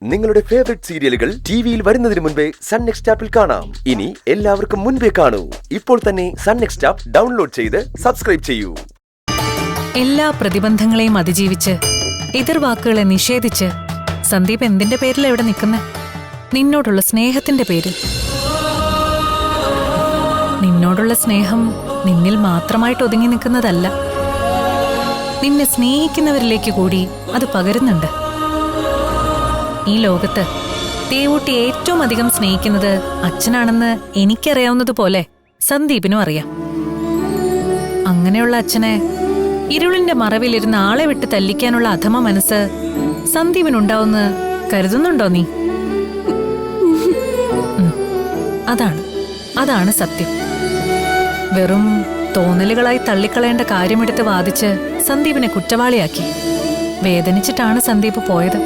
നിങ്ങളുടെ ഫേവറേറ്റ് സീരിയലുകൾ ടിവിയിൽ വരുന്നതിന് മുൻപേ സൺ നെക്സ്റ്റ് ആപ്പിൽ കാണാം. ഇനി എല്ലാവർക്കും മുൻപേ കാണൂ. ഇപ്പോൾ തന്നെ സൺ നെക്സ്റ്റ് ആപ്പ് ഡൗൺലോഡ് ചെയ്ത് സബ്സ്ക്രൈബ് ചെയ്യൂ. എല്ലാ പ്രതിബന്ധങ്ങളെയും അതിജീവിച്ച് എതിർവാക്കുകളെ നിഷേധിച്ച് സന്ദീപ് എന്തിന്റെ പേരിൽ എവിടെ നിൽക്കുന്നെ? നിന്നോടുള്ള സ്നേഹത്തിന്റെ പേരിൽ. നിന്നോടുള്ള സ്നേഹം നിന്നിൽ മാത്രമായിട്ട് ഒതുങ്ങി നിൽക്കുന്നതല്ല, നിന്നെ സ്നേഹിക്കുന്നവരിലേക്ക് കൂടി അത് പകരുന്നുണ്ട്. ഈ ലോകത്ത് ദേവൂട്ടി ഏറ്റവും അധികം സ്നേഹിക്കുന്നത് അച്ഛനാണെന്ന് എനിക്കറിയാവുന്നതുപോലെ സന്ദീപിനും അറിയാം. അങ്ങനെയുള്ള അച്ഛനെ ഇരുളിന്റെ മറവിലിരുന്ന് ആളെ വിട്ട് തല്ലിക്കാനുള്ള അധമ മനസ്സ് സന്ദീപിനുണ്ടാവുന്ന് കരുതുന്നുണ്ടോ നീ? അതാണ് സത്യം. വെറും തോന്നലുകളായി തള്ളിക്കളയേണ്ട കാര്യമെടുത്ത് വാദിച്ച് സന്ദീപിനെ കുറ്റവാളിയാക്കി. വേദനിച്ചിട്ടാണ് സന്ദീപ് പോയത്.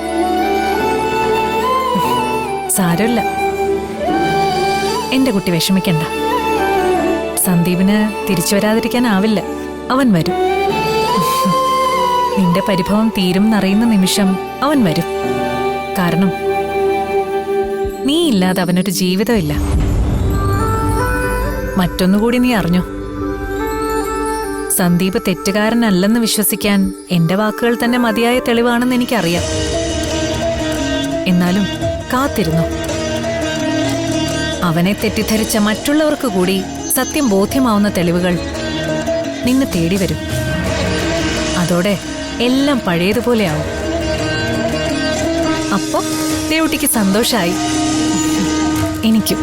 സാരമില്ല, എന്റെ കുട്ടി വിഷമിക്കണ്ട. സന്ദീപിന് തിരിച്ചു വരാതിരിക്കാനാവില്ല, അവൻ വരും. നിന്റെ പരിഭവം തീരും എന്നറിയുന്ന നിമിഷം അവൻ വരും. കാരണം നീ ഇല്ലാതെ അവനൊരു ജീവിതമില്ല. മറ്റൊന്നുകൂടി നീ അറിഞ്ഞോ, സന്ദീപ് തെറ്റുകാരനല്ലെന്ന് വിശ്വസിക്കാൻ എന്റെ വാക്കുകൾ തന്നെ മതിയായ തെളിവാണെന്ന് എനിക്കറിയാം. എന്നാലും കാത്തിരുന്നു. അവനെ തെറ്റിദ്ധരിച്ച മറ്റുള്ളവർക്ക് കൂടി സത്യം ബോധ്യമാവുന്ന തെളിവുകൾ നിന്നെ തേടി വരും. അതോടെ എല്ലാം പഴയതുപോലെയാവും. അപ്പൊ ദേവുട്ടിക്ക് സന്തോഷായി, എനിക്കും.